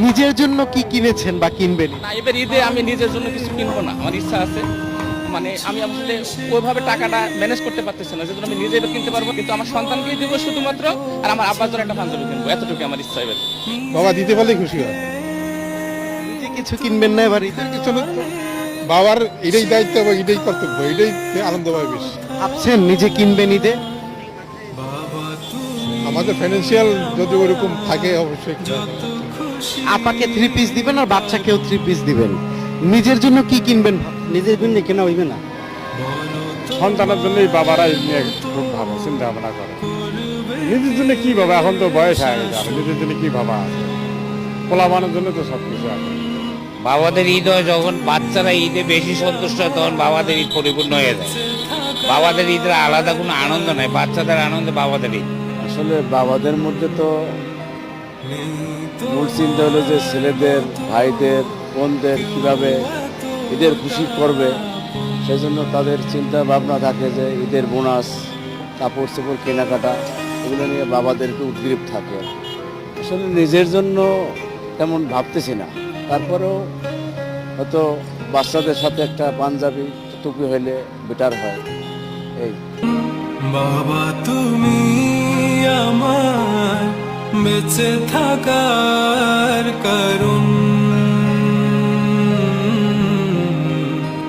নিজের জন্য কি কিনেছেন বা কিনবেন? না, এবার ঈদে আমি নিজের জন্য কিছু কিনবো না, আমার ইচ্ছা আছে। মানে আমি আসলে ওইভাবে টাকাটা ম্যানেজ করতে পারতেছি না, যেজন্য আমি নিজে এবার কিনতে পারবো, কিন্তু আমার সন্তানকেই দিব শুধুমাত্র, আর আমার আব্বার জন্য একটা পাঞ্জাবি কিনবো, এতটুকু আমার ইচ্ছা এবার। বাবা দিতে পারলেই খুশি হয়। নিজে কিছু কিনবেন না এবার ঈদে? কিছু না তো। বাবার এটাই দায়িত্ব এবং এটাই কর্তব্য, এটাই আনন্দ পায় বেশি। ভাবছেন নিজে কিনবেন ঈদে? আমাদের ফাইন্যান্সিয়াল যদি ওরকম থাকে অবশ্যই কিনা হবে। আপাকে 3 পিস দিবেন আর বাচ্চাকেও 3 পিস দিবেন, নিজের জন্য কি কিনবেন? নিজের জন্য কেনা হইবে না, সন্তানের জন্যই বাবারা এই নিয়ে খুব ভালো চিন্তা ভাবনা করে। নিজের জন্য কি ভাবা, এখন তো বয়স হয়ে গেছে, আর নিজের জন্য কি ভাবা আছে? পোলাপানের জন্য তো সব কিছু আছে। বাবাদের ঈদ হয় যখন বাচ্চারা ঈদে বেশি সন্তুষ্ট হয়, তখন বাবাদের ঈদ পরিপূর্ণ হয়ে যায়। বাবাদের ঈদের আলাদা কোনো আনন্দ নাই, বাচ্চাদের আনন্দে বাবাদের ঈদ। আসলে বাবাদের মধ্যে তো মূল চিন্তা হলো যে ছেলেদের, ভাইদের, বোনদের কীভাবে ঈদের খুশি করবে, সেজন্য তাদের চিন্তা ভাবনা থাকে যে ঈদের বোনাস, কাপড় চোপড় কেনাকাটা, এগুলো নিয়ে বাবাদেরকে উদ্গ্রীব থাকে। আসলে নিজের জন্য তেমন ভাবতেছি না, তারপরেও হয়তো বাচ্চাদের সাথে একটা পাঞ্জাবি টুপি হইলে বেটার হয়। এই বাবা তুমি আমার বেঁচে থাকার কারণ।